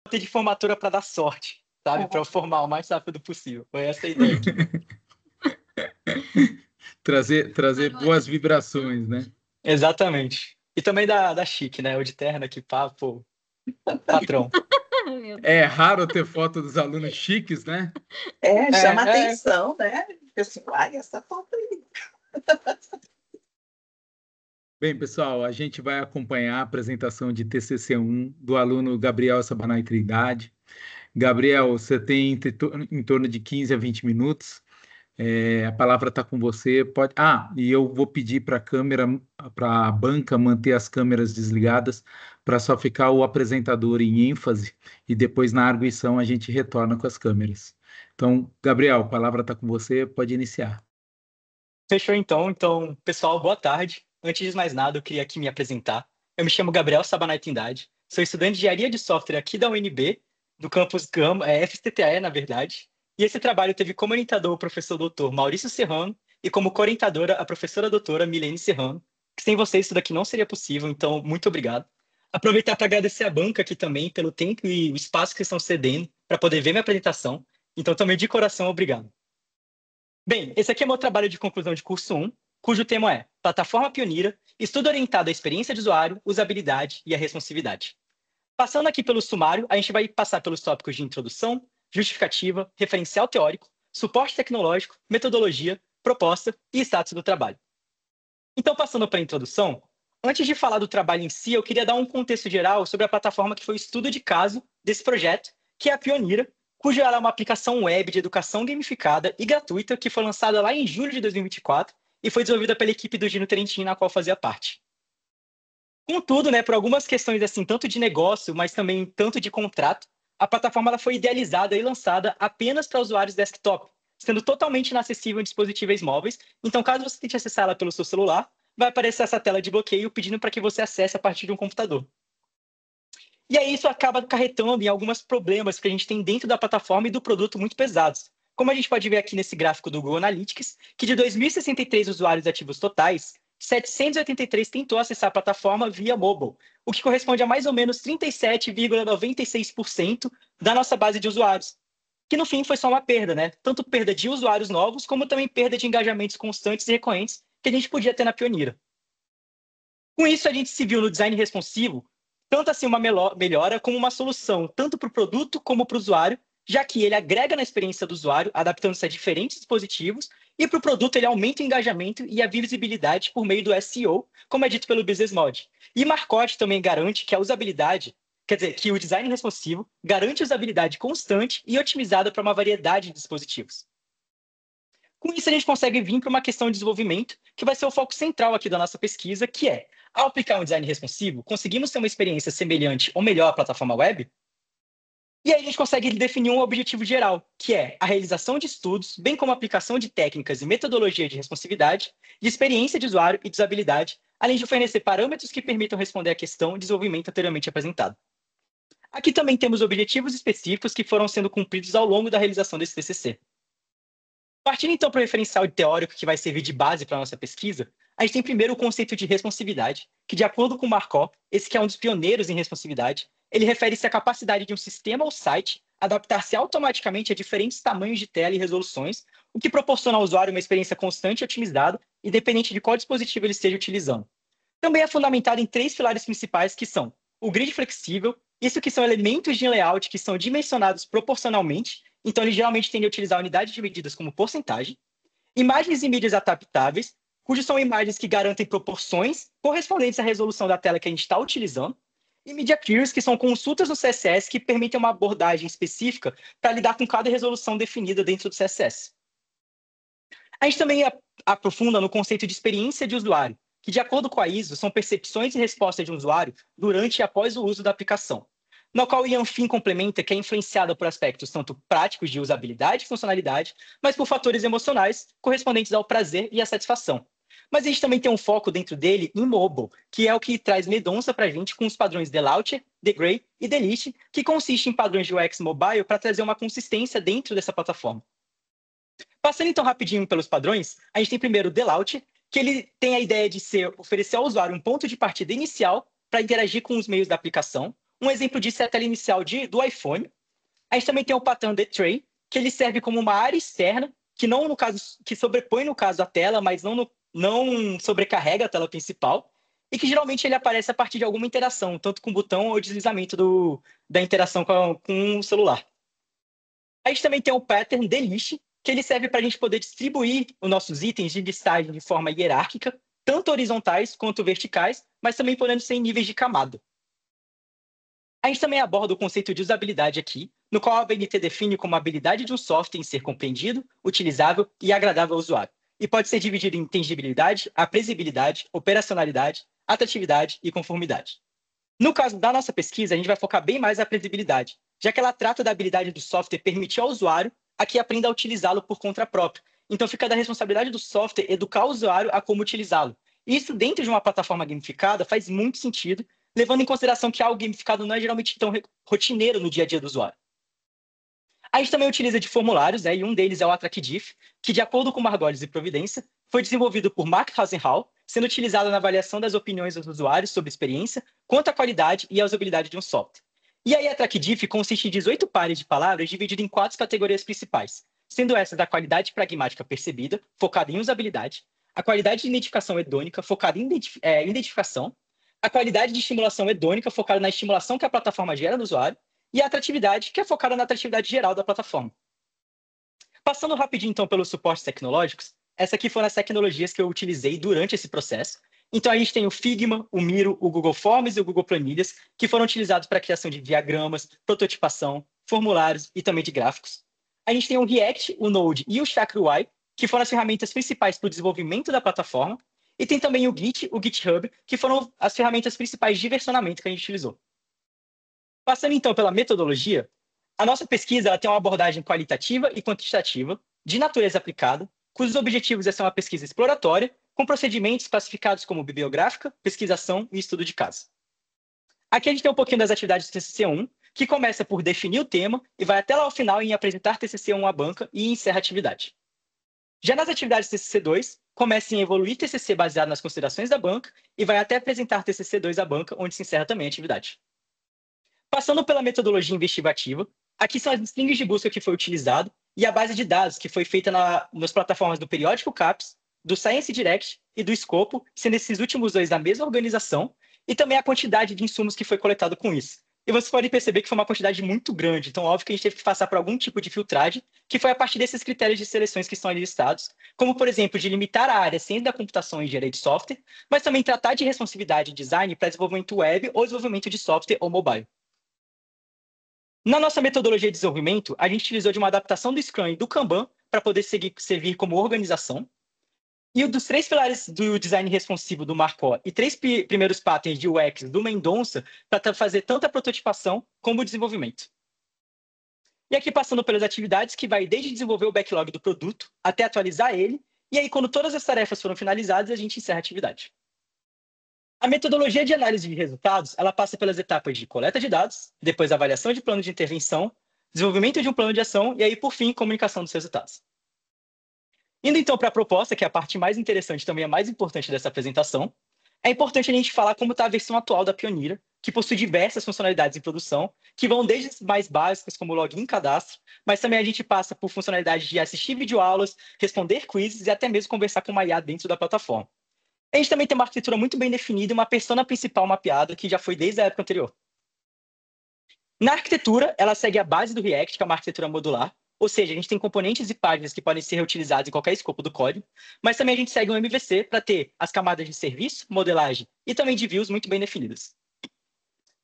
ter de formatura para dar sorte, sabe? Para eu formar o mais rápido possível. Foi essa a ideia aqui. Trazer boas vibrações, né? Exatamente. E também da chique, né? O de terno aqui, pô, patrão. É raro ter foto dos alunos chiques, né? Chama atenção, né? Assim, ai, essa foto aí. Bem, pessoal, a gente vai acompanhar a apresentação de TCC1 do aluno Gabriel Sabanai Trindade. Gabriel, você tem em torno de 15 a 20 minutos. A palavra está com você. E eu vou pedir para a banca manter as câmeras desligadas para só ficar o apresentador em ênfase e depois na arguição a gente retorna com as câmeras. Então, Gabriel, a palavra está com você, pode iniciar. Fechou então. Então, pessoal, boa tarde. Antes de mais nada, eu queria aqui me apresentar. Eu me chamo Gabriel Sabanai Trindade, sou estudante de engenharia de software aqui da UNB, do campus Gama, FCTE, na verdade. E esse trabalho teve como orientador o professor doutor Maurício Serrano e como co-orientadora a professora doutora Milene Serrano, que sem vocês isso daqui não seria possível, então muito obrigado. Aproveitar para agradecer a banca aqui também pelo tempo e o espaço que estão cedendo para poder ver minha apresentação. Então também de coração, obrigado. Bem, esse aqui é meu trabalho de conclusão de curso 1, cujo tema é Plataforma Pioneira, estudo orientado à experiência de usuário, usabilidade e à responsividade. Passando aqui pelo sumário, a gente vai passar pelos tópicos de introdução, justificativa, referencial teórico, suporte tecnológico, metodologia, proposta e status do trabalho. Então, passando para a introdução, antes de falar do trabalho em si, eu queria dar um contexto geral sobre a plataforma que foi o estudo de caso desse projeto, que é a Pioneira, cuja ela é uma aplicação web de educação gamificada e gratuita que foi lançada lá em julho de 2024 e foi desenvolvida pela equipe do Gino Trentin, na qual fazia parte. Contudo, por algumas questões assim, tanto de negócio, mas também tanto de contrato, a plataforma ela foi idealizada e lançada apenas para usuários desktop, sendo totalmente inacessível em dispositivos móveis. Então, caso você tente acessar ela pelo seu celular, vai aparecer essa tela de bloqueio pedindo para que você acesse a partir de um computador. E aí isso acaba acarretando em alguns problemas que a gente tem dentro da plataforma e do produto muito pesados. Como a gente pode ver aqui nesse gráfico do Google Analytics, que de 2.063 usuários ativos totais, 783 tentou acessar a plataforma via mobile, o que corresponde a mais ou menos 37,96% da nossa base de usuários. Que no fim foi só uma perda, Tanto perda de usuários novos, como também perda de engajamentos constantes e recorrentes que a gente podia ter na Pioneira. Com isso, a gente se viu no design responsivo tanto assim uma melhora como uma solução, tanto para o produto como para o usuário, já que ele agrega na experiência do usuário, adaptando-se a diferentes dispositivos, e para o produto ele aumenta o engajamento e a visibilidade por meio do SEO, como é dito pelo Business Mod. E Marcotte também garante que a usabilidade, que o design responsivo garante usabilidade constante e otimizada para uma variedade de dispositivos. Com isso, a gente consegue vir para uma questão de desenvolvimento, que vai ser o foco central aqui da nossa pesquisa, que é, ao aplicar um design responsivo, conseguimos ter uma experiência semelhante ou melhor à plataforma web? E aí a gente consegue definir um objetivo geral, que é a realização de estudos, bem como a aplicação de técnicas e metodologia de responsividade, de experiência de usuário e de usabilidade, além de fornecer parâmetros que permitam responder à questão de desenvolvimento anteriormente apresentado. Aqui também temos objetivos específicos que foram sendo cumpridos ao longo da realização desse TCC. Partindo então para o referencial teórico que vai servir de base para a nossa pesquisa, a gente tem primeiro o conceito de responsividade, que de acordo com Markov, esse que é um dos pioneiros em responsividade, ele refere-se à capacidade de um sistema ou site adaptar-se automaticamente a diferentes tamanhos de tela e resoluções, o que proporciona ao usuário uma experiência constante e otimizada, independente de qual dispositivo ele esteja utilizando. Também é fundamentado em 3 pilares principais, que são o grid flexível, isso que são elementos de layout que são dimensionados proporcionalmente, então ele geralmente tende a utilizar unidades de medidas como porcentagem, imagens e mídias adaptáveis, cujos são imagens que garantem proporções correspondentes à resolução da tela que a gente está utilizando, e Media Queries, que são consultas no CSS que permitem uma abordagem específica para lidar com cada resolução definida dentro do CSS. A gente também aprofunda no conceito de experiência de usuário, que, de acordo com a ISO, são percepções e respostas de um usuário durante e após o uso da aplicação, no qual o Ian Finn complementa que é influenciada por aspectos tanto práticos de usabilidade e funcionalidade, mas por fatores emocionais correspondentes ao prazer e à satisfação. Mas a gente também tem um foco dentro dele em mobile, que é o que traz Medonça para a gente com os padrões Delauncher, Degrade e Delete, que consiste em padrões de UX mobile para trazer uma consistência dentro dessa plataforma. Passando então rapidinho pelos padrões, a gente tem primeiro o Delauncher, que ele tem a ideia de oferecer ao usuário um ponto de partida inicial para interagir com os meios da aplicação, Um exemplo disso é a tela inicial do iPhone. A gente também tem o pattern The Tray, que ele serve como uma área externa, que não no caso, que sobrepõe no caso a tela, mas não sobrecarrega a tela principal, e que geralmente ele aparece a partir de alguma interação, tanto com o botão ou deslizamento da interação com o celular. A gente também tem o pattern The List, que ele serve para a gente poder distribuir os nossos itens de listagem de forma hierárquica, tanto horizontais quanto verticais, mas também podendo ser em níveis de camada. A gente também aborda o conceito de usabilidade aqui, no qual a ABNT define como a habilidade de um software em ser compreendido, utilizável e agradável ao usuário, e pode ser dividido em entendibilidade, apreciabilidade, operacionalidade, atratividade e conformidade. No caso da nossa pesquisa, a gente vai focar bem mais na apreciabilidade, já que ela trata da habilidade do software permitir ao usuário a que aprenda a utilizá-lo por conta própria. Então fica da responsabilidade do software educar o usuário a como utilizá-lo. E isso dentro de uma plataforma gamificada faz muito sentido, levando em consideração que algo gamificado não é geralmente tão rotineiro no dia a dia do usuário. A gente também utiliza de formulários, e um deles é o AttrackDiff, que, de acordo com Margolis e Providência, foi desenvolvido por Mark Rosenhall, sendo utilizado na avaliação das opiniões dos usuários sobre experiência, quanto à qualidade e a usabilidade de um software. E aí, a AttrackDiff consiste em 18 pares de palavras dividido em 4 categorias principais, sendo essas a qualidade pragmática percebida, focada em usabilidade, a qualidade de identificação hedônica, focada em identificação, a qualidade de estimulação hedônica, focada na estimulação que a plataforma gera no usuário, e a atratividade, que é focada na atratividade geral da plataforma. Passando rapidinho, então, pelos suportes tecnológicos, essas aqui foram as tecnologias que eu utilizei durante esse processo. Então, a gente tem o Figma, o Miro, o Google Forms e o Google Planilhas, que foram utilizados para a criação de diagramas, prototipação, formulários e também de gráficos. A gente tem o React, o Node e o ShackUI, que foram as ferramentas principais para o desenvolvimento da plataforma. E tem também o Git, o GitHub, que foram as ferramentas principais de versionamento que a gente utilizou. Passando, então, pela metodologia, a nossa pesquisa ela tem uma abordagem qualitativa e quantitativa, de natureza aplicada, cujos objetivos são uma pesquisa exploratória, com procedimentos classificados como bibliográfica, pesquisação e estudo de caso. Aqui a gente tem um pouquinho das atividades do TCC1, que começa por definir o tema e vai até lá ao final em apresentar TCC1 à banca e encerra a atividade. Já nas atividades TCC2, começa em evoluir TCC baseado nas considerações da banca e vai até apresentar TCC2 à banca, onde se encerra também a atividade. Passando pela metodologia investigativa, aqui são as strings de busca que foi utilizado e a base de dados que foi feita nas plataformas do Periódico CAPES, do Science Direct e do Scopus, sendo esses últimos dois da mesma organização, e também a quantidade de insumos que foi coletado com isso. E você pode perceber que foi uma quantidade muito grande, então óbvio que a gente teve que passar por algum tipo de filtragem, que foi a partir desses critérios de seleções que estão ali listados, como, por exemplo, de limitar a área ciência da computação e engenharia de software, mas também tratar de responsividade e design para desenvolvimento web ou desenvolvimento de software ou mobile. Na nossa metodologia de desenvolvimento, a gente utilizou de uma adaptação do Scrum e do Kanban para poder servir como organização. E dos 3 pilares do design responsivo do Marcó e 3 primeiros patterns de UX do Mendonça para fazer tanto a prototipação como o desenvolvimento. E aqui passando pelas atividades que vai desde desenvolver o backlog do produto até atualizar ele, e aí quando todas as tarefas foram finalizadas, a gente encerra a atividade. A metodologia de análise de resultados, ela passa pelas etapas de coleta de dados, depois avaliação de plano de intervenção, desenvolvimento de um plano de ação e aí, por fim, comunicação dos resultados. Indo então para a proposta, que é a parte mais interessante e também a mais importante dessa apresentação, é importante a gente falar como está a versão atual da Pioneer, que possui diversas funcionalidades em produção, que vão desde as mais básicas, como login e cadastro, mas também a gente passa por funcionalidades de assistir videoaulas, responder quizzes e até mesmo conversar com uma IA dentro da plataforma. A gente também tem uma arquitetura muito bem definida e uma persona principal mapeada, que já foi desde a época anterior. Na arquitetura, ela segue a base do React, que é uma arquitetura modular, ou seja, a gente tem componentes e páginas que podem ser reutilizados em qualquer escopo do código, mas também a gente segue um MVC para ter as camadas de serviço, modelagem e também de views muito bem definidas.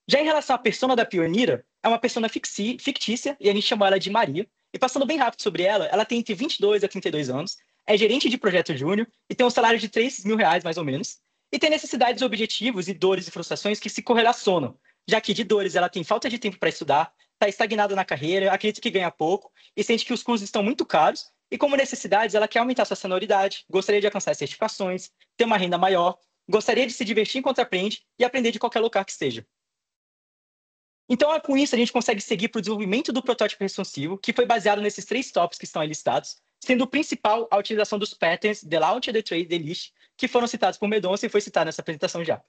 Já em relação à persona da Pioneer, é uma persona fictícia e a gente chama ela de Maria. E passando bem rápido sobre ela, ela tem entre 22 a 32 anos, é gerente de projeto júnior e tem um salário de R$3.000, mais ou menos, e tem necessidades, objetivos e dores e frustrações que se correlacionam, já que de dores ela tem falta de tempo para estudar, está estagnada na carreira, acredita que ganha pouco e sente que os cursos estão muito caros, e como necessidades ela quer aumentar sua senioridade, gostaria de alcançar certificações, ter uma renda maior, gostaria de se divertir enquanto aprende e aprender de qualquer lugar que esteja. Então, com isso, a gente consegue seguir para o desenvolvimento do protótipo responsivo, que foi baseado nesses 3 tópicos que estão aí listados, sendo o principal a utilização dos patterns The Launch, The Trade, The List, que foram citados por Mendonça e foi citado nessa apresentação já.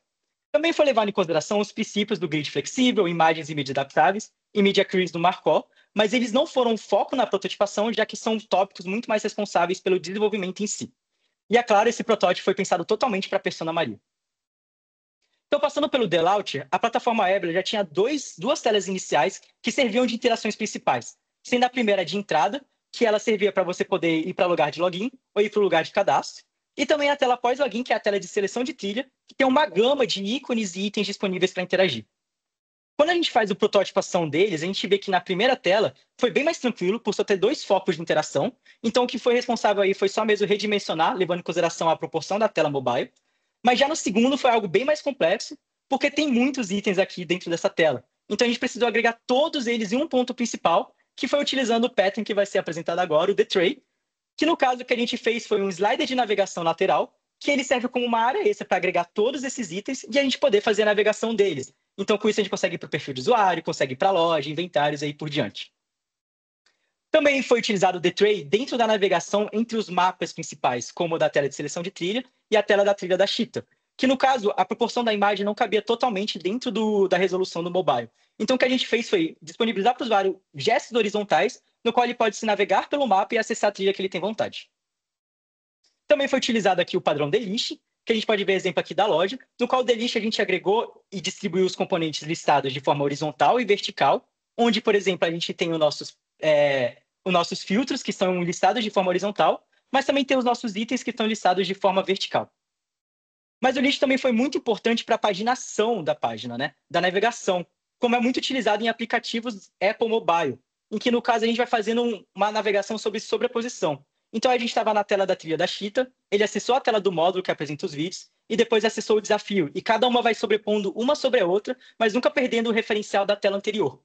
Também foi levado em consideração os princípios do grid flexível, imagens e mídias adaptáveis e Media Queries do Markov, mas eles não foram foco na prototipação, já que são tópicos muito mais responsáveis pelo desenvolvimento em si. E é claro, esse protótipo foi pensado totalmente para a Persona Maria. Então, passando pelo Delauncher, a plataforma Ebler já tinha duas telas iniciais que serviam de interações principais, sendo a primeira de entrada, que ela servia para você poder ir para o lugar de login ou ir para o lugar de cadastro, e também a tela pós-login, que é a tela de seleção de trilha, que tem uma gama de ícones e itens disponíveis para interagir. Quando a gente faz a prototipação deles, a gente vê que na primeira tela foi bem mais tranquilo, por só ter 2 focos de interação. Então, o que foi responsável aí foi só mesmo redimensionar, levando em consideração a proporção da tela mobile. Mas já no segundo foi algo bem mais complexo, porque tem muitos itens aqui dentro dessa tela. Então, a gente precisou agregar todos eles em um ponto principal, que foi utilizando o pattern que vai ser apresentado agora, o The Tray, que no caso o que a gente fez foi um slider de navegação lateral, que ele serve como uma área extra para agregar todos esses itens e a gente poder fazer a navegação deles. Então, com isso, a gente consegue ir para o perfil do usuário, consegue ir para a loja, inventários e aí por diante. Também foi utilizado o The Tray dentro da navegação entre os mapas principais, como o da tela de seleção de trilha e a tela da trilha da Cheetah, que no caso, a proporção da imagem não cabia totalmente dentro da resolução do mobile. Então, o que a gente fez foi disponibilizar para o usuário gestos horizontais, no qual ele pode se navegar pelo mapa e acessar a trilha que ele tem vontade. Também foi utilizado aqui o padrão Delist, que a gente pode ver exemplo aqui da loja, no qual o Delist a gente agregou e distribuiu os componentes listados de forma horizontal e vertical, onde, por exemplo, a gente tem os nossos filtros, que são listados de forma horizontal, mas também tem os nossos itens que estão listados de forma vertical. Mas o list também foi muito importante para a paginação da página, né? Da navegação, como é muito utilizado em aplicativos Apple Mobile, em que, no caso, a gente vai fazendo uma navegação sobre sobreposição. Então, a gente estava na tela da trilha da Cheetah, ele acessou a tela do módulo que apresenta os vídeos, e depois acessou o desafio, e cada uma vai sobrepondo uma sobre a outra, mas nunca perdendo o referencial da tela anterior.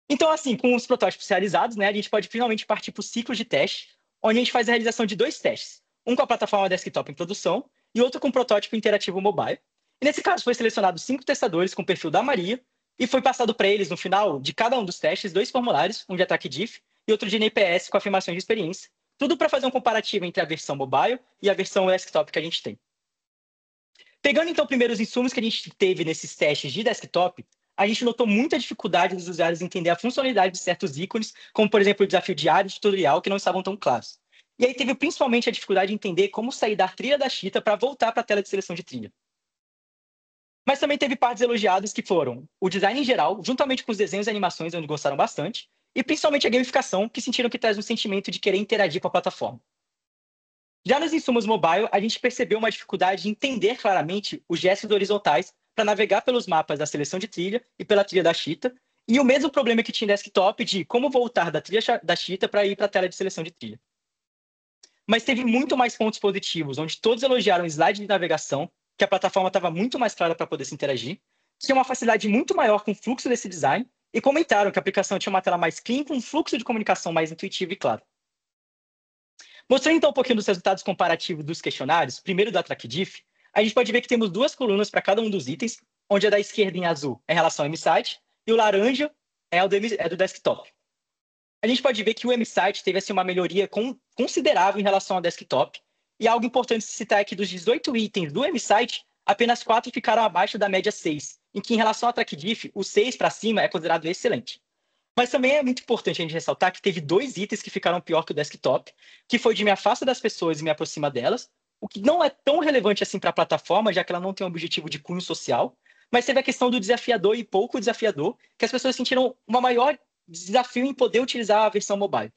Então, assim, com os protótipos realizados, né, a gente pode finalmente partir para o ciclo de teste, onde a gente faz a realização de 2 testes. Um com a plataforma desktop em produção e outro com o protótipo interativo mobile. E nesse caso, foi selecionado 5 testadores com o perfil da Maria e foi passado para eles, no final de cada um dos testes, 2 formulários, um de ataque DIF e outro de NPS com afirmações de experiência. Tudo para fazer um comparativo entre a versão mobile e a versão desktop que a gente tem. Pegando, então, primeiro os insumos que a gente teve nesses testes de desktop, a gente notou muita dificuldade dos usuários em entender a funcionalidade de certos ícones, como, por exemplo, o desafio diário e tutorial, que não estavam tão claros. E aí teve principalmente a dificuldade de entender como sair da trilha da Cheetah para voltar para a tela de seleção de trilha. Mas também teve partes elogiadas que foram o design em geral, juntamente com os desenhos e animações, onde gostaram bastante, e principalmente a gamificação, que sentiram que traz um sentimento de querer interagir com a plataforma. Já nos insumos mobile, a gente percebeu uma dificuldade de entender claramente os gestos horizontais para navegar pelos mapas da seleção de trilha e pela trilha da Cheetah, e o mesmo problema que tinha em desktop de como voltar da trilha da Cheetah para ir para a tela de seleção de trilha. Mas teve muito mais pontos positivos, onde todos elogiaram o slide de navegação, que a plataforma estava muito mais clara para poder se interagir, tinha uma facilidade muito maior com o fluxo desse design, e comentaram que a aplicação tinha uma tela mais clean, com um fluxo de comunicação mais intuitivo e claro. Mostrando então um pouquinho dos resultados comparativos dos questionários, primeiro da TrackDiff, a gente pode ver que temos 2 colunas para cada um dos itens, onde a da esquerda em azul é em relação ao M-Site, e o laranja é do desktop. A gente pode ver que o M-Site teve assim, uma melhoria considerável em relação ao desktop, e algo importante se citar é que dos 18 itens do M-Site, apenas 4 ficaram abaixo da média 6, em que em relação à TrackDiff, o 6 para cima é considerado excelente. Mas também é muito importante a gente ressaltar que teve 2 itens que ficaram pior que o desktop, que foi de me afasta das pessoas e me aproxima delas, o que não é tão relevante assim para a plataforma, já que ela não tem um objetivo de cunho social, mas teve a questão do desafiador e pouco desafiador, que as pessoas sentiram uma maior desafio em poder utilizar a versão mobile.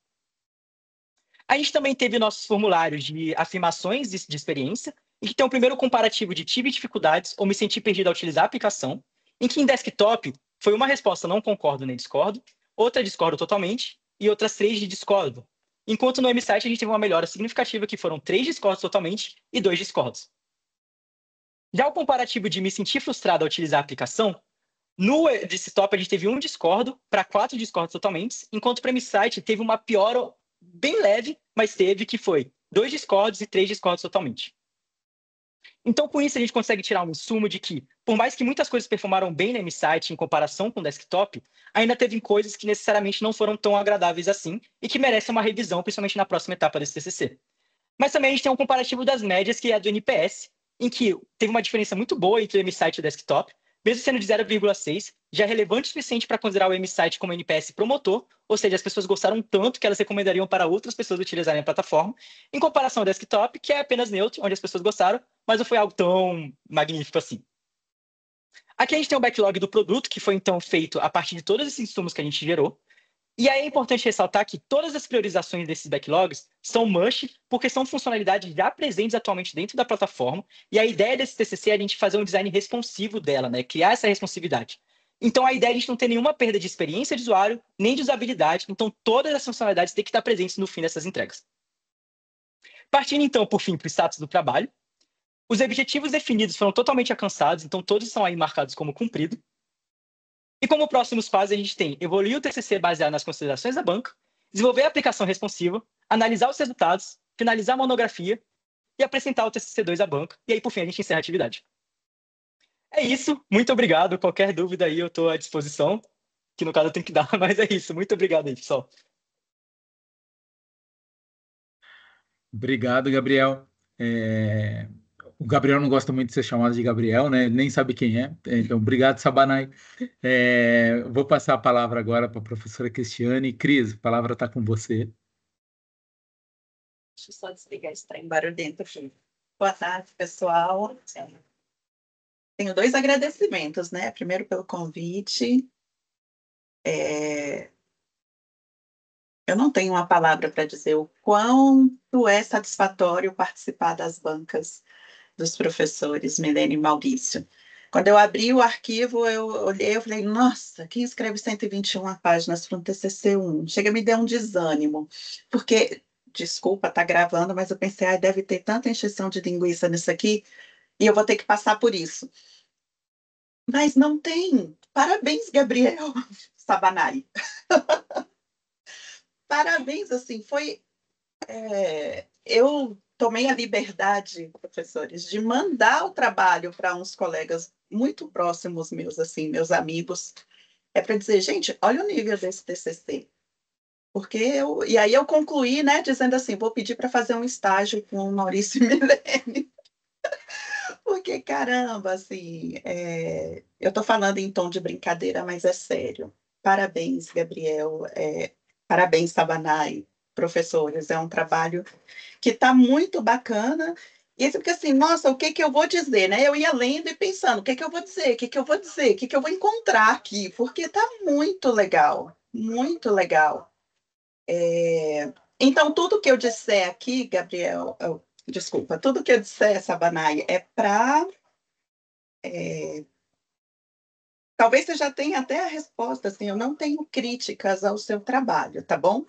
A gente também teve nossos formulários de afirmações de experiência, em que tem o primeiro comparativo de tive dificuldades ou me senti perdido ao utilizar a aplicação, em que em desktop foi uma resposta não concordo nem discordo, outra discordo totalmente e outras 3 de discordo. Enquanto no M-Site a gente teve uma melhora significativa que foram 3 discordos totalmente e 2 discordos. Já o comparativo de me sentir frustrado ao utilizar a aplicação, no desktop a gente teve 1 discordo para 4 discordos totalmente, enquanto para o M-Site teve uma piora bem leve, mas teve que foi 2 discordos e 3 discordos totalmente. Então, com isso, a gente consegue tirar um insumo de que, por mais que muitas coisas performaram bem no M-Site em comparação com o desktop, ainda teve coisas que necessariamente não foram tão agradáveis assim e que merecem uma revisão, principalmente na próxima etapa desse TCC. Mas também a gente tem um comparativo das médias, que é a do NPS, em que teve uma diferença muito boa entre o M-Site e o desktop, mesmo sendo de 0,6, já é relevante o suficiente para considerar o M-Site como NPS promotor, ou seja, as pessoas gostaram tanto que elas recomendariam para outras pessoas utilizarem a plataforma, em comparação ao desktop, que é apenas neutro, onde as pessoas gostaram, mas não foi algo tão magnífico assim. Aqui a gente tem o backlog do produto, que foi então feito a partir de todos esses insumos que a gente gerou. E aí é importante ressaltar que todas as priorizações desses backlogs são must, porque são funcionalidades já presentes atualmente dentro da plataforma, e a ideia desse TCC é a gente fazer um design responsivo dela, né? Criar essa responsividade. Então a ideia é a gente não ter nenhuma perda de experiência de usuário, nem de usabilidade, então todas as funcionalidades têm que estar presentes no fim dessas entregas. Partindo então, por fim, para o status do trabalho, os objetivos definidos foram totalmente alcançados, então todos são aí marcados como cumprido. E como próximos passos, a gente tem evoluir o TCC baseado nas considerações da banca, desenvolver a aplicação responsiva, analisar os resultados, finalizar a monografia e apresentar o TCC2 à banca. E aí, por fim, a gente encerra a atividade. É isso. Muito obrigado. Qualquer dúvida aí, eu estou à disposição. Que no caso eu tenho que dar, mas é isso. Muito obrigado aí, pessoal. Obrigado, Gabriel. O Gabriel não gosta muito de ser chamado de Gabriel, né? Ele nem sabe quem é. Então, obrigado, Sabanai. Vou passar a palavra agora para a professora Cristiane. Cris, a palavra está com você. Deixa eu só desligar esse trem barulhento aqui. Boa tarde, pessoal. Tenho 2 agradecimentos, né? Primeiro pelo convite. Eu não tenho uma palavra para dizer o quanto é satisfatório participar das bancas dos professores Milene e Maurício. Quando eu abri o arquivo, eu olhei e falei, nossa, quem escreve 121 páginas para um TCC1? Chega, me deu um desânimo, porque, desculpa, tá gravando, mas eu pensei, deve ter tanta encheção de linguiça nisso aqui, e eu vou ter que passar por isso. Mas não tem. Parabéns, Gabriel Sabanai. Parabéns, assim, foi... eu tomei a liberdade, professores, de mandar o trabalho para uns colegas muito próximos meus, assim, meus amigos, para dizer, gente, olha o nível desse TCC. E aí eu concluí, né, dizendo assim, vou pedir para fazer um estágio com o Maurício e Milene. Porque, caramba, assim, eu estou falando em tom de brincadeira, mas é sério. Parabéns, Gabriel. Parabéns, Sabanai, professores. É um trabalho que está muito bacana. E aí fica assim, nossa, o que que eu vou dizer, né? Eu ia lendo e pensando, o que que eu vou dizer, o que que eu vou dizer, o que que eu vou encontrar aqui, porque está muito legal, muito legal. Então, tudo que eu disser aqui, Gabriel, desculpa, tudo que eu disser, Sabanai, é para... talvez você já tenha até a resposta, assim, eu não tenho críticas ao seu trabalho, tá bom?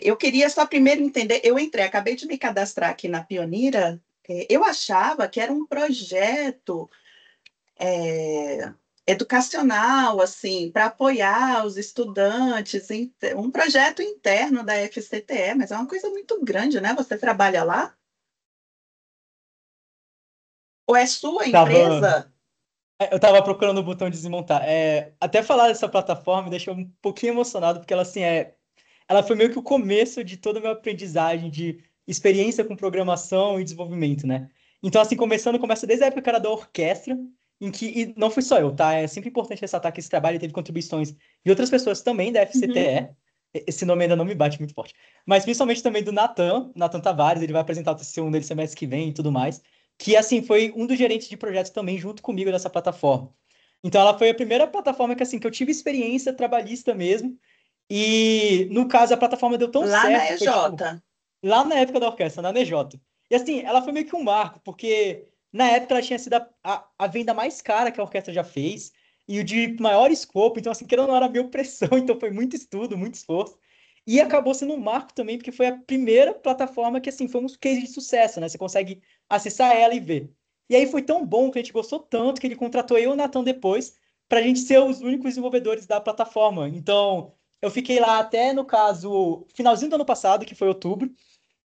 Eu queria só primeiro entender, acabei de me cadastrar aqui na Pionira, eu achava que era um projeto educacional, assim, para apoiar os estudantes, um projeto interno da FCTE, mas é uma coisa muito grande, né? Você trabalha lá? Ou é sua empresa? Eu estava procurando o botão de desmontar. Até falar dessa plataforma me deixou um pouquinho emocionado, porque ela, assim, ela foi meio que o começo de toda a minha aprendizagem de experiência com programação e desenvolvimento, né? Então, assim, começa desde a época que era da orquestra, e não fui só eu, tá? É sempre importante ressaltar que esse trabalho teve contribuições de outras pessoas também da FCTE. Esse nome ainda não me bate muito forte. Mas principalmente também do Natan Tavares, ele vai apresentar o TCC1 dele semestre que vem e tudo mais. Que, assim, foi um dos gerentes de projetos também junto comigo dessa plataforma. Então, ela foi a primeira plataforma que, assim, que eu tive experiência trabalhista mesmo. E, no caso, a plataforma deu tão Lá na certo, EJ. foi, tipo, lá na época da orquestra, na NJ. E, assim, ela foi meio que um marco, porque na época ela tinha sido a venda mais cara que a orquestra já fez, e o de maior escopo, então, assim, querendo ou não, era meio pressão, então foi muito estudo, muito esforço. E acabou sendo um marco também, porque foi a primeira plataforma que, assim, foi um case de sucesso, né? Você consegue acessar ela e ver. E aí foi tão bom que a gente gostou tanto que ele contratou eu e o Natan depois para a gente ser os únicos desenvolvedores da plataforma. Então, eu fiquei lá até, no caso, finalzinho do ano passado, que foi outubro,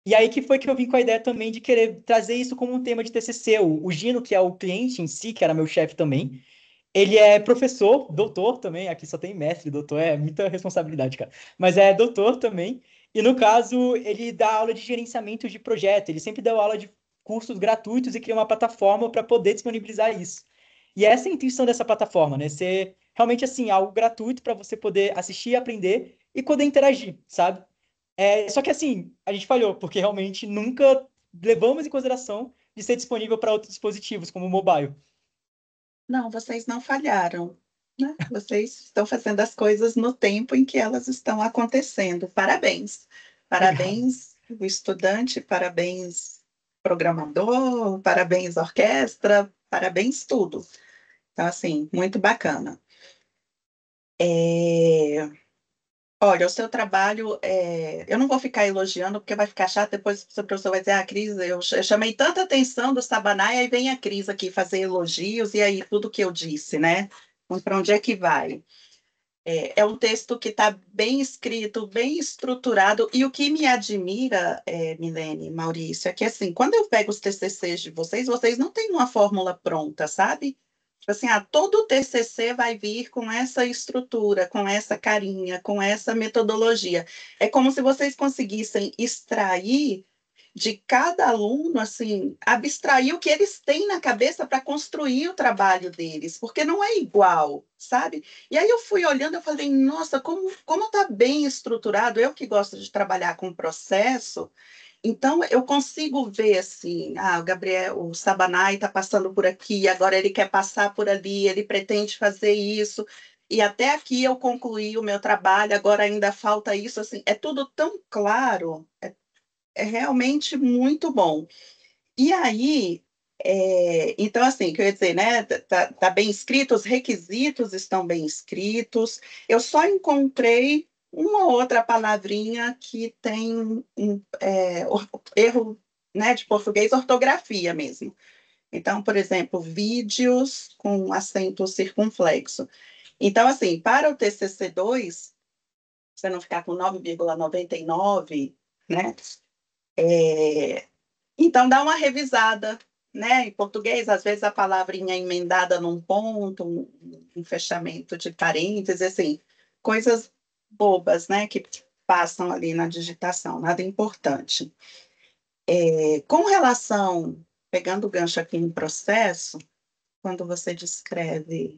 e aí que foi que eu vim com a ideia também de querer trazer isso como um tema de TCC. O Gino, que é o cliente em si, que era meu chefe também, ele é professor, doutor também, aqui só tem mestre, doutor, é muita responsabilidade, cara. Mas é doutor também, e no caso, ele dá aula de gerenciamento de projeto, ele sempre deu aula de cursos gratuitos e cria uma plataforma para poder disponibilizar isso. E essa é a intenção dessa plataforma, né? Ser realmente assim, algo gratuito para você poder assistir, aprender e poder interagir, sabe? Só que assim, a gente falhou, porque realmente nunca levamos em consideração de ser disponível para outros dispositivos, como o mobile. Não, vocês não falharam, né? Vocês estão fazendo as coisas no tempo em que elas estão acontecendo. Parabéns. Obrigado. Parabéns, o estudante, parabéns, programador, parabéns, orquestra, parabéns, tudo. Então, assim, muito bacana. Olha, o seu trabalho, eu não vou ficar elogiando, porque vai ficar chato, depois o seu professor vai dizer, Cris, eu chamei tanta atenção do Sabanai, aí vem a Cris aqui fazer elogios, e aí tudo que eu disse, né? Para onde é que vai? É um texto que está bem escrito, bem estruturado, e o que me admira, Milene, Maurício, é que, assim, quando eu pego os TCCs de vocês, vocês não têm uma fórmula pronta, sabe? Tipo assim, todo o TCC vai vir com essa estrutura, com essa carinha, com essa metodologia. É como se vocês conseguissem extrair de cada aluno, assim, abstrair o que eles têm na cabeça para construir o trabalho deles, porque não é igual, sabe? E aí eu fui olhando, eu falei, nossa, como está bem estruturado, eu que gosto de trabalhar com processo, então eu consigo ver assim, o Gabriel, o Sabanai está passando por aqui, agora ele quer passar por ali, ele pretende fazer isso, e até aqui eu concluí o meu trabalho, agora ainda falta isso, assim, é tudo tão claro, é realmente muito bom. E aí, então, assim, que eu ia dizer, né? Tá bem escrito, os requisitos estão bem escritos. Eu só encontrei uma outra palavrinha que tem erro, né, de português, ortografia mesmo. Então, por exemplo, vídeos com acento circunflexo. Então, assim, para o TCC2, você não ficar com 9,99, né? Então, dá uma revisada, né? Em português, às vezes a palavrinha emendada num ponto, um fechamento de parênteses, assim, coisas bobas, né? Que passam ali na digitação, nada importante. Com relação, pegando o gancho aqui em processo, quando você descreve,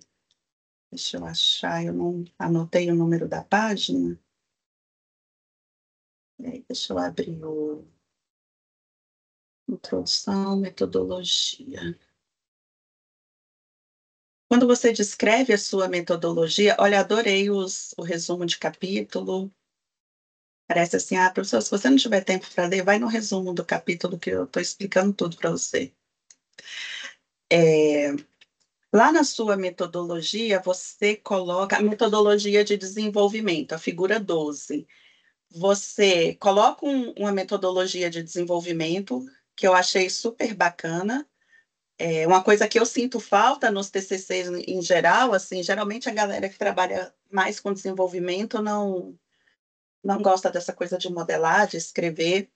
deixa eu achar, eu não anotei o número da página, deixa eu abrir o introdução, metodologia. Quando você descreve a sua metodologia, olha, adorei o resumo de capítulo. Parece assim, professor, se você não tiver tempo para ler, vai no resumo do capítulo que eu estou explicando tudo para você. Lá na sua metodologia, você coloca a metodologia de desenvolvimento, a figura 12. Você coloca uma metodologia de desenvolvimento que eu achei super bacana. Uma coisa que eu sinto falta nos TCCs em geral, assim, geralmente a galera que trabalha mais com desenvolvimento não gosta dessa coisa de modelar, de escrever.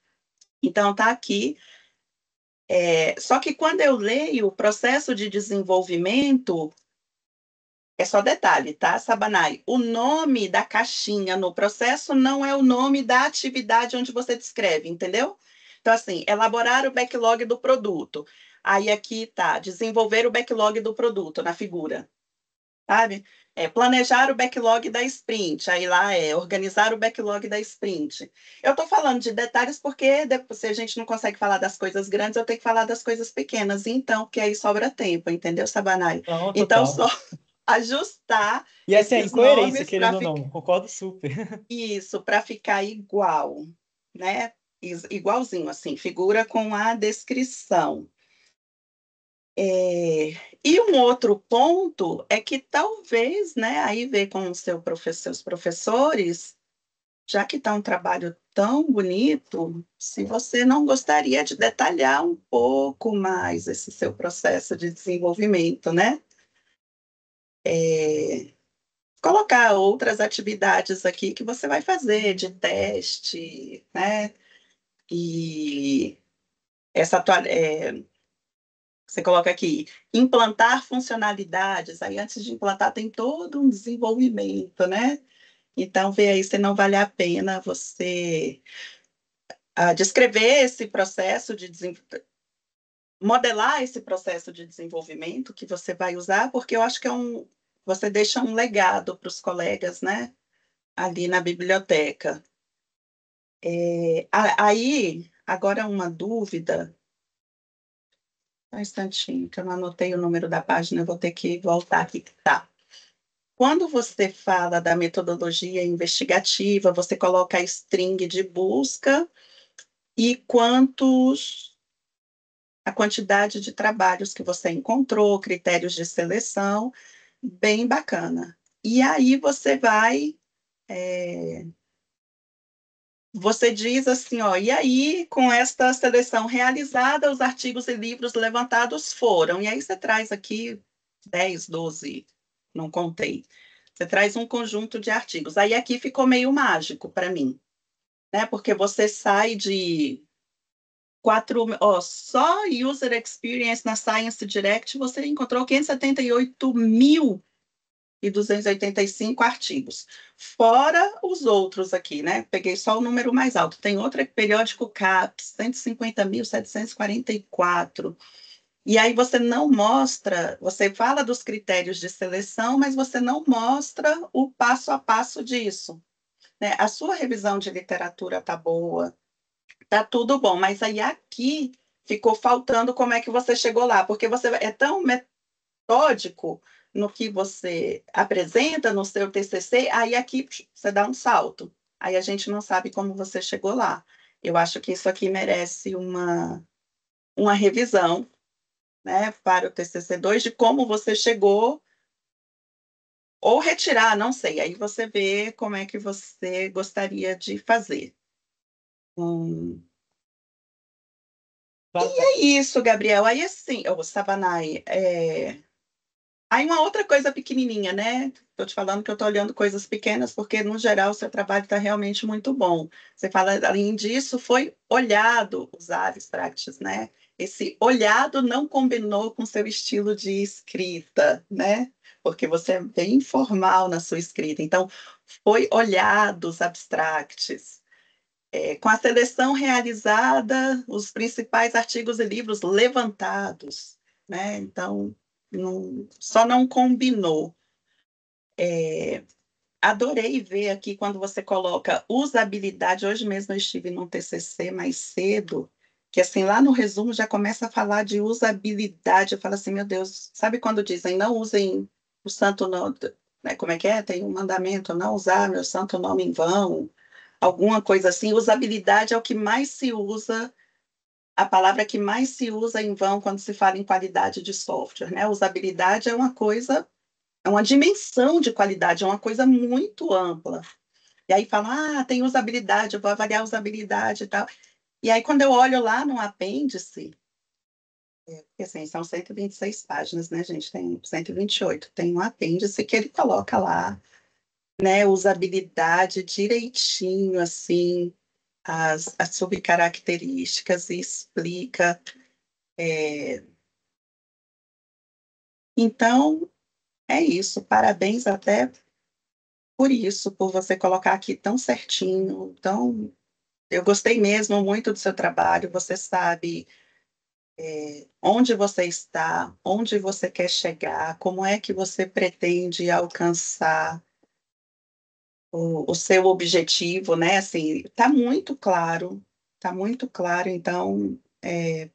Então, tá aqui. Só que quando eu leio o processo de desenvolvimento, é só detalhe, tá, Sabanai? O nome da caixinha no processo não é o nome da atividade onde você descreve, entendeu? Então, assim, elaborar o backlog do produto. Aí aqui tá, desenvolver o backlog do produto na figura, sabe? Planejar o backlog da sprint, aí lá organizar o backlog da sprint. Eu estou falando de detalhes porque depois, se a gente não consegue falar das coisas grandes, eu tenho que falar das coisas pequenas, então, porque aí sobra tempo, entendeu, Sabanai? Não, Então, total. só ajustar E assim, a esses incoerência, nomes para querendo ou ficar não, concordo super. isso, para ficar igual, né? Igualzinho, assim, figura com a descrição. E um outro ponto é que talvez, né, aí ver com seus professores, já que está um trabalho tão bonito, se você não gostaria de detalhar um pouco mais esse seu processo de desenvolvimento, né? Colocar outras atividades aqui que você vai fazer de teste, né? E você coloca aqui, implantar funcionalidades, aí antes de implantar tem todo um desenvolvimento, né? Então, vê aí se não vale a pena você descrever esse processo de desenvolvimento. modelar esse processo de desenvolvimento que você vai usar, porque eu acho que você deixa um legado para os colegas, né, ali na biblioteca. Aí, agora uma dúvida, um instantinho, que eu não anotei o número da página, eu vou ter que voltar aqui. Tá. Quando você fala da metodologia investigativa, você coloca a string de busca e a quantidade de trabalhos que você encontrou, critérios de seleção, bem bacana. E aí você diz assim, ó, e aí, com esta seleção realizada, os artigos e livros levantados foram. E aí você traz aqui 10, 12, não contei. Você traz um conjunto de artigos. Aí aqui ficou meio mágico para mim, né? Porque você sai de só User Experience na Science Direct, você encontrou 578.285 artigos. Fora os outros aqui, né? Peguei só o número mais alto. Tem outro periódico CAPES, 150.744. E aí você não mostra, você fala dos critérios de seleção, mas você não mostra o passo a passo disso, né? A sua revisão de literatura está boa, tá tudo bom, mas aí aqui ficou faltando como é que você chegou lá, porque você é tão metódico no que você apresenta no seu TCC, aí aqui você dá um salto, aí a gente não sabe como você chegou lá. Eu acho que isso aqui merece uma revisão, né, para o TCC2 de como você chegou, ou retirar, não sei, aí você vê como é que você gostaria de fazer. E é isso, Gabriel. Aí, assim, o Sabanai, aí uma outra coisa pequenininha, né? Estou te falando que eu estou olhando coisas pequenas, porque, no geral, o seu trabalho está realmente muito bom. Você fala, além disso, foi olhado os abstracts, né? Esse olhado não combinou com seu estilo de escrita, né? Porque você é bem informal na sua escrita. Então, foi olhado os abstracts. Com a seleção realizada, os principais artigos e livros levantados, né? Então, só não combinou. Adorei ver aqui quando você coloca usabilidade. Hoje mesmo eu estive num TCC mais cedo, que assim, lá no resumo já começa a falar de usabilidade. Eu falo assim, meu Deus, sabe quando dizem não usem o santo nome, né? Como é que é? Tem um mandamento, não usar meu santo nome em vão, alguma coisa assim. Usabilidade é o que mais se usa, a palavra que mais se usa em vão quando se fala em qualidade de software, né? Usabilidade é uma coisa, é uma dimensão de qualidade, é uma coisa muito ampla. E aí fala, tem usabilidade, eu vou avaliar a usabilidade e tal. E aí, quando eu olho lá no apêndice, porque assim, são 126 páginas, né, gente? Tem 128. Tem um apêndice que ele coloca lá, né, usabilidade direitinho, assim, as subcaracterísticas e explica. Então, é isso. Parabéns até por isso, por você colocar aqui tão certinho. Então, eu gostei mesmo muito do seu trabalho. Você sabe onde você está, onde você quer chegar, como é que você pretende alcançar o seu objetivo, né? Assim, tá muito claro, então,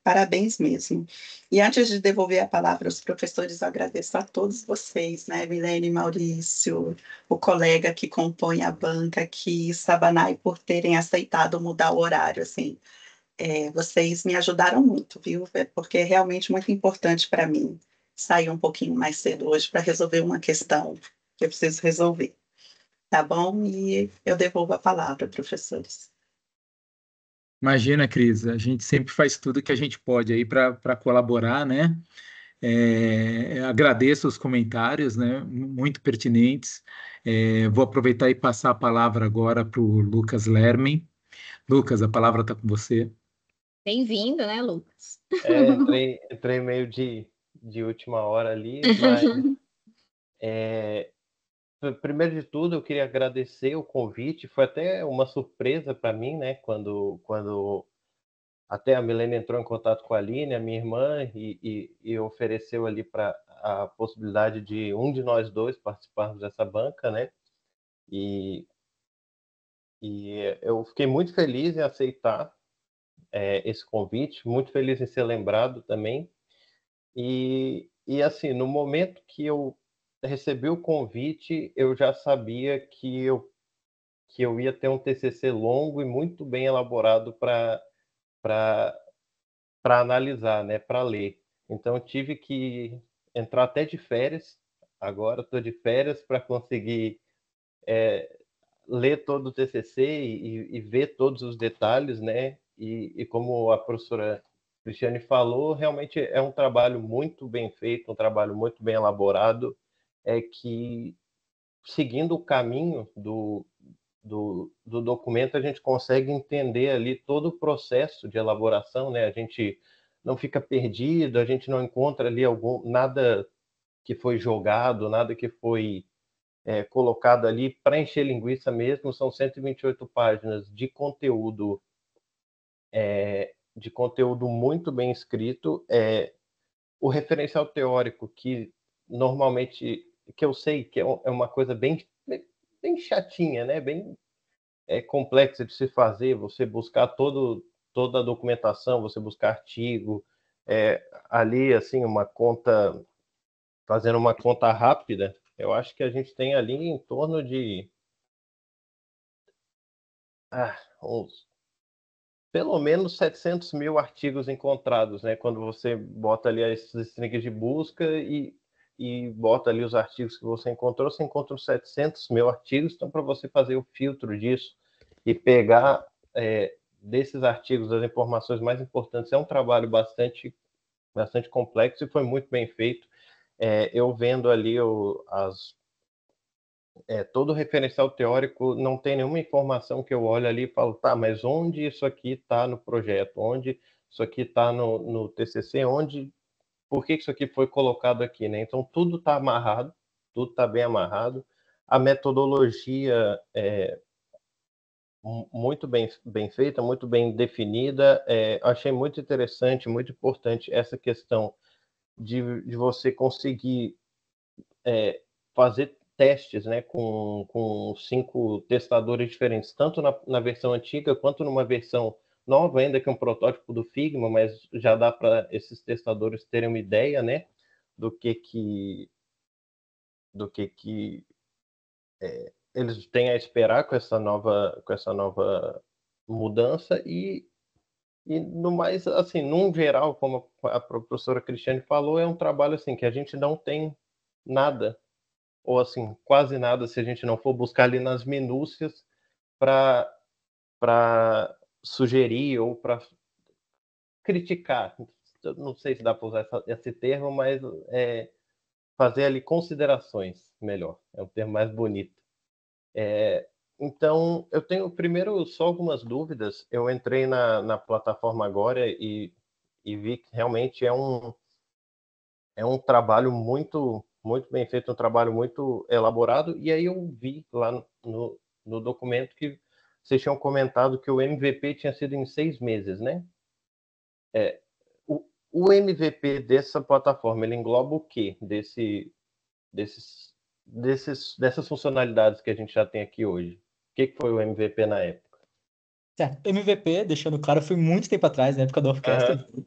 parabéns mesmo. E antes de devolver a palavra aos professores, eu agradeço a todos vocês, né? Milene, Maurício, o colega que compõe a banca aqui, Sabanai, por terem aceitado mudar o horário, assim. Vocês me ajudaram muito, viu? Porque é realmente muito importante para mim sair um pouquinho mais cedo hoje para resolver uma questão que eu preciso resolver. Tá bom? E eu devolvo a palavra, professores. Imagina, Cris, a gente sempre faz tudo que a gente pode aí para colaborar, né? Agradeço os comentários, né? Muito pertinentes. Vou aproveitar e passar a palavra agora para o Lucas Lermen. Lucas, a palavra está com você. Bem-vindo, né, Lucas? Entrei meio de última hora ali, mas primeiro de tudo eu queria agradecer o convite. Foi até uma surpresa para mim, né, quando até a Milena entrou em contato com a Aline, a minha irmã, e ofereceu ali para a possibilidade de um de nós dois participarmos dessa banca, né? E eu fiquei muito feliz em aceitar esse convite, muito feliz em ser lembrado também. Assim, no momento que eu recebi o convite, eu já sabia que eu ia ter um TCC longo e muito bem elaborado para analisar, né, para ler. Então, eu tive que entrar até de férias. Agora estou de férias para conseguir ler todo o TCC e ver todos os detalhes, né? E como a professora Cristiane falou, realmente é um trabalho muito bem feito, um trabalho muito bem elaborado, que seguindo o caminho do documento, a gente consegue entender ali todo o processo de elaboração, né? A gente não fica perdido, a gente não encontra ali nada que foi jogado, nada que foi colocado ali para encher linguiça mesmo. São 128 páginas de conteúdo muito bem escrito. O referencial teórico, que normalmente, que eu sei que é uma coisa bem chatinha, né? Bem complexa de se fazer, você buscar toda a documentação, você buscar artigo, ali, assim, fazendo uma conta rápida, eu acho que a gente tem ali em torno de pelo menos 700 mil artigos encontrados, né? Quando você bota ali esses strings de busca e bota ali os artigos que você encontrou, você encontra os 700 mil artigos. Então, para você fazer o filtro disso e pegar desses artigos as informações mais importantes, é um trabalho bastante complexo e foi muito bem feito. Eu vendo ali todo o referencial teórico, não tem nenhuma informação que eu olho ali e falo, tá, mas onde isso aqui está no projeto? Onde isso aqui está no TCC? Por que isso aqui foi colocado aqui, né? Então, tudo está amarrado, tudo está bem amarrado. A metodologia muito bem feita, muito bem definida. Achei muito interessante, muito importante essa questão de você conseguir fazer testes, né, com 5 testadores diferentes, tanto na versão antiga quanto numa versão nova, ainda que um protótipo do Figma, mas já dá para esses testadores terem uma ideia, né, do que eles têm a esperar com essa nova mudança e no mais, assim, num geral, como a professora Cristiane falou, é um trabalho assim que a gente não tem nada, ou assim, quase nada, se a gente não for buscar ali nas minúcias para sugerir ou para criticar. Eu não sei se dá para usar esse termo, mas fazer ali considerações, melhor, é um termo mais bonito. Então, eu tenho primeiro só algumas dúvidas. Eu entrei na plataforma agora e vi que realmente é um trabalho muito bem feito, um trabalho muito elaborado. E aí eu vi lá no documento que vocês tinham comentado que o MVP tinha sido em 6 meses, né? O MVP dessa plataforma, ele engloba o quê? Dessas funcionalidades que a gente já tem aqui hoje. O que foi o MVP na época? Certo. MVP, deixando claro, foi muito tempo atrás, na época da orquestra. Uhum.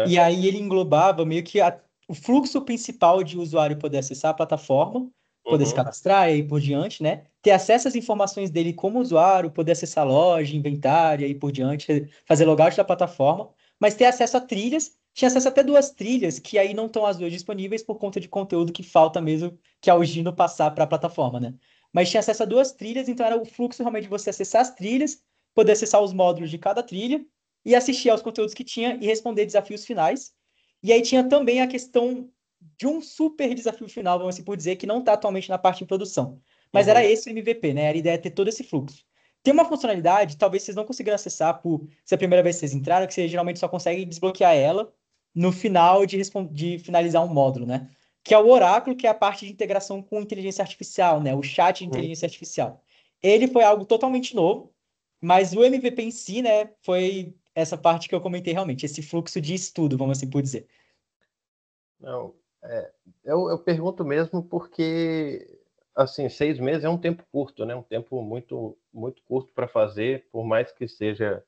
E aí ele englobava meio que o fluxo principal de usuário poder acessar a plataforma, poder se cadastrar e aí por diante, né? Ter acesso às informações dele como usuário, poder acessar a loja, inventário e aí por diante, fazer logout da plataforma, mas ter acesso a trilhas. Tinha acesso até 2 trilhas, que aí não estão as 2 disponíveis por conta de conteúdo que falta mesmo, que é o Gino passar para a plataforma, né? Mas tinha acesso a 2 trilhas, então era o fluxo realmente de você acessar as trilhas, poder acessar os módulos de cada trilha, e assistir aos conteúdos que tinha e responder desafios finais. E aí tinha também a questão de um super desafio final, vamos assim por dizer, que não está atualmente na parte de produção. Mas era esse o MVP, né? Era a ideia de ter todo esse fluxo. Tem uma funcionalidade, talvez vocês não conseguiram acessar por ser a primeira vez que vocês entraram, que vocês geralmente só conseguem desbloquear ela no final de finalizar um módulo, né? Que é o Oráculo, que é a parte de integração com inteligência artificial, né? O chat de inteligência artificial. Ele foi algo totalmente novo, mas o MVP em si, né, foi essa parte que eu comentei realmente, esse fluxo de estudo, vamos assim por dizer. Não, eu pergunto mesmo porque, assim, 6 meses é um tempo curto, né? Um tempo muito, muito curto para fazer, por mais que seja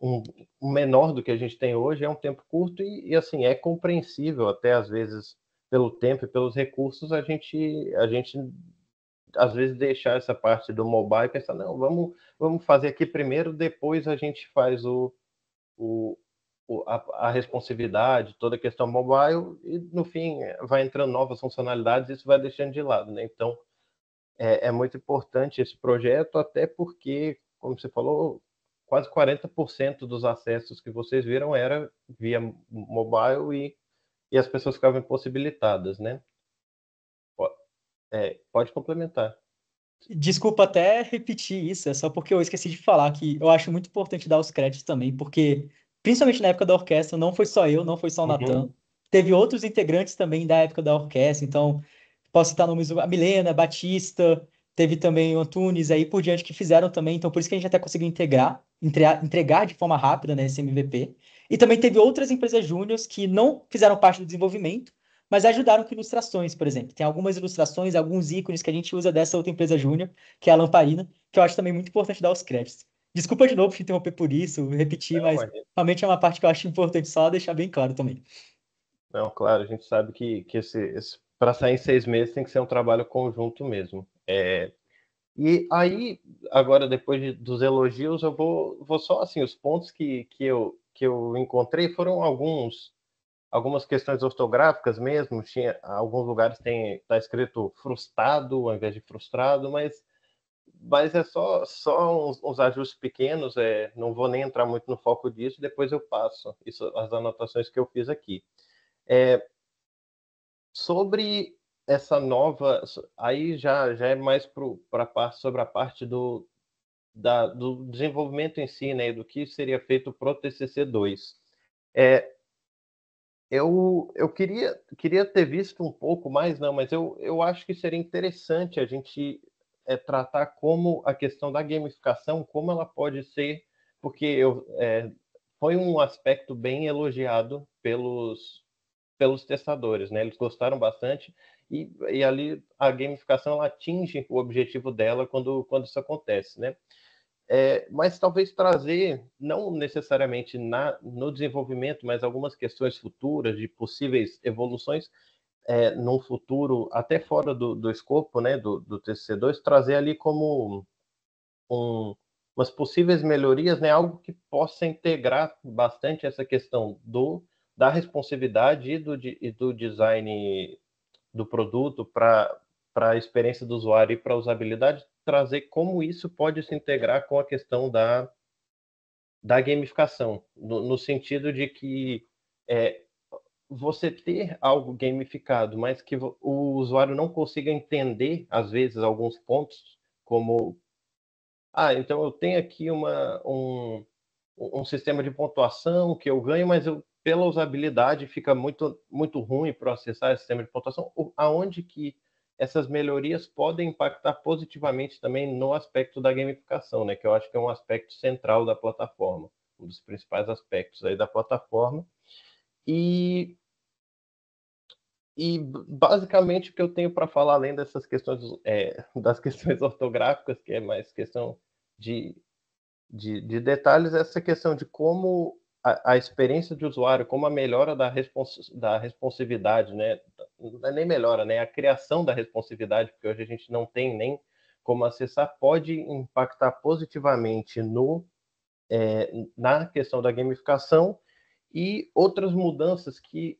um menor do que a gente tem hoje, é um tempo curto e, assim, é compreensível até às vezes pelo tempo e pelos recursos a gente às vezes deixar essa parte do mobile e pensar, não, vamos fazer aqui primeiro, depois a gente faz o, a responsividade, toda a questão mobile, e no fim vai entrando novas funcionalidades e isso vai deixando de lado, né? Então, é muito importante esse projeto, até porque, como você falou, quase 40% dos acessos que vocês viram era via mobile e as pessoas ficavam impossibilitadas, né? Pode complementar. Desculpa até repetir isso, é só porque eu esqueci de falar que eu acho muito importante dar os créditos também, porque, principalmente na época da orquestra, não foi só eu, não foi só o Uhum. Natan, teve outros integrantes também da época da orquestra, então posso citar nomes, a Milena, Batista, teve também o Antunes aí por diante que fizeram também, então por isso que a gente até conseguiu entregar de forma rápida, né, esse MVP. E também teve outras empresas júniores que não fizeram parte do desenvolvimento, mas ajudaram com ilustrações, por exemplo. Tem algumas ilustrações, alguns ícones que a gente usa dessa outra empresa júnior, que é a Lamparina, que eu acho também muito importante dar os créditos. Desculpa de novo te interromper por isso, repetir, Não, mas realmente é uma parte que eu acho importante só deixar bem claro também. não, claro, a gente sabe que para sair em 6 meses tem que ser um trabalho conjunto mesmo. E aí, agora, depois dos elogios, eu vou só, assim, os pontos que eu encontrei foram algumas questões ortográficas mesmo. Alguns lugares tá escrito frustrado ao invés de frustrado, mas é só uns ajustes pequenos, não vou nem entrar muito no foco disso, depois eu passo isso, as anotações que eu fiz aqui. Sobre essa nova, aí já é mais sobre a parte do desenvolvimento em si, né, do que seria feito pro TCC2. Eu queria ter visto um pouco mais, não, mas eu acho que seria interessante a gente tratar como a questão da gamificação, como ela pode ser, porque foi um aspecto bem elogiado pelos testadores, né? Eles gostaram bastante e ali a gamificação ela atinge o objetivo dela quando isso acontece, né? Mas talvez trazer, não necessariamente no desenvolvimento, mas algumas questões futuras de possíveis evoluções num futuro até fora do escopo, né, do TCC2, trazer ali como umas possíveis melhorias, né, algo que possa integrar bastante essa questão da responsividade e do design do produto para a experiência do usuário e para a usabilidade, trazer como isso pode se integrar com a questão da gamificação, no sentido de que é, você ter algo gamificado, mas que o usuário não consiga entender, às vezes, alguns pontos, como, então eu tenho aqui um sistema de pontuação que eu ganho, mas pela usabilidade fica muito, muito ruim para acessar esse sistema de pontuação. Aonde que essas melhorias podem impactar positivamente também no aspecto da gamificação, né? Que eu acho que é um aspecto central da plataforma, um dos principais aspectos aí da plataforma. E, basicamente o que eu tenho para falar, além dessas questões, das questões ortográficas, que é mais questão de de detalhes, essa questão de como a experiência de usuário, como a melhora da responsividade, né? Não é nem melhora, né? A criação da responsividade, porque hoje a gente não tem nem como acessar, pode impactar positivamente na questão da gamificação e outras mudanças que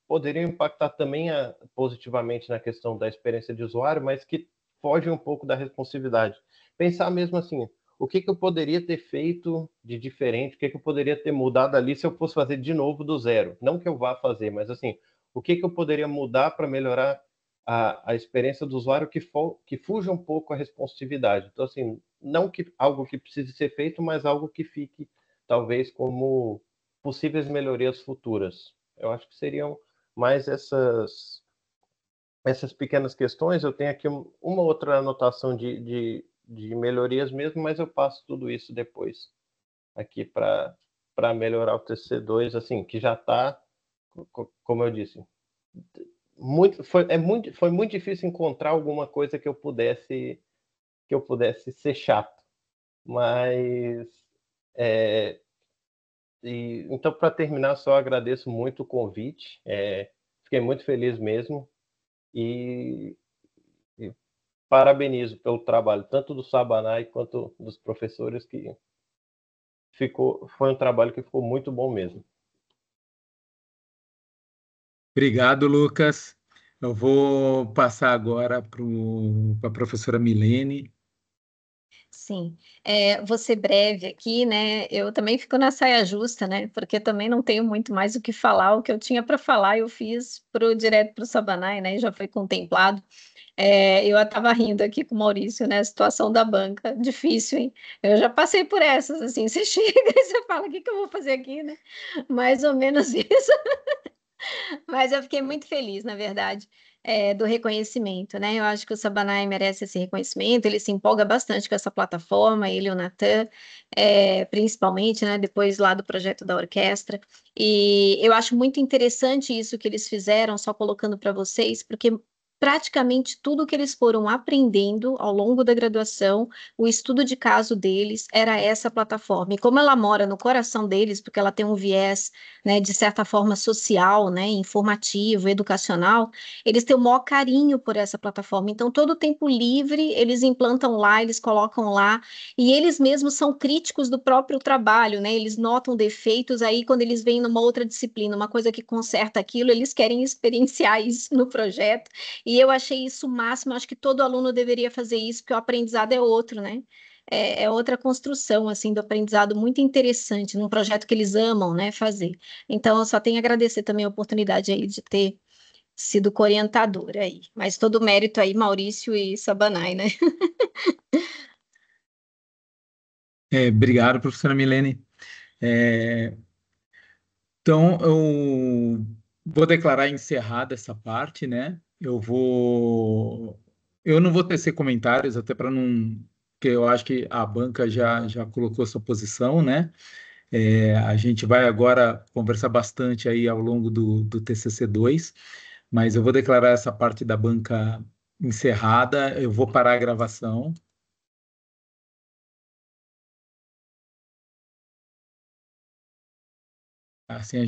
poderiam impactar também positivamente na questão da experiência de usuário, mas que fogem um pouco da responsividade. Pensar mesmo assim, o que eu poderia ter feito de diferente, o que eu poderia ter mudado ali se eu fosse fazer de novo do zero. Não que eu vá fazer, mas assim, o que eu poderia mudar para melhorar a experiência do usuário que fuja um pouco a responsividade. Então, assim, não que algo que precise ser feito, mas algo que fique, talvez, como possíveis melhorias futuras. Eu acho que seriam mais essas pequenas questões. Eu tenho aqui uma outra anotação de melhorias mesmo, mas eu passo tudo isso depois. aqui para melhorar o TCC2, assim, que já está, como eu disse, foi muito difícil encontrar alguma coisa que eu pudesse ser chato, mas então, para terminar, só agradeço muito o convite, fiquei muito feliz mesmo e parabenizo pelo trabalho tanto do Sabanai quanto dos professores, que foi um trabalho que ficou muito bom mesmo. Obrigado, Lucas. Eu vou passar agora para a professora Milene. Sim, vou ser breve aqui, né? Eu também fico na saia justa, né? Porque também não tenho muito mais o que falar. O que eu tinha para falar, eu fiz direto para o Sabanai, né? E já foi contemplado. Eu estava rindo aqui com o Maurício, né? A situação da banca, difícil, hein? Eu já passei por essas, assim. Você chega e você fala, o que que eu vou fazer aqui, né? Mais ou menos isso. Mas eu fiquei muito feliz, na verdade, do reconhecimento, né? Eu acho que o Sabanai merece esse reconhecimento, ele se empolga bastante com essa plataforma, ele e o Natan, principalmente, né? Depois lá do projeto da orquestra. E eu acho muito interessante isso que eles fizeram, só colocando para vocês, porque praticamente tudo que eles foram aprendendo ao longo da graduação, o estudo de caso deles era essa plataforma. E como ela mora no coração deles, porque ela tem um viés, né, de certa forma social, né, informativo, educacional, eles têm o maior carinho por essa plataforma. Então, todo o tempo livre, eles implantam lá, eles colocam lá, e eles mesmos são críticos do próprio trabalho, né? Eles notam defeitos, aí quando eles veem numa outra disciplina, uma coisa que conserta aquilo, eles querem experienciar isso no projeto, e eu achei isso o máximo, acho que todo aluno deveria fazer isso, porque o aprendizado é outro, né? É outra construção, assim, do aprendizado muito interessante, num projeto que eles amam, né, fazer. Então, eu só tenho a agradecer também a oportunidade aí de ter sido co-orientadora aí. Mas todo o mérito aí, Maurício e Sabanai, né? Obrigado, professora Milene. Então, eu vou declarar encerrada essa parte, né? Eu não vou tecer comentários, até para não, porque eu acho que a banca já colocou sua posição, né? A gente vai agora conversar bastante aí ao longo do TCC2, mas eu vou declarar essa parte da banca encerrada, eu vou parar a gravação. Assim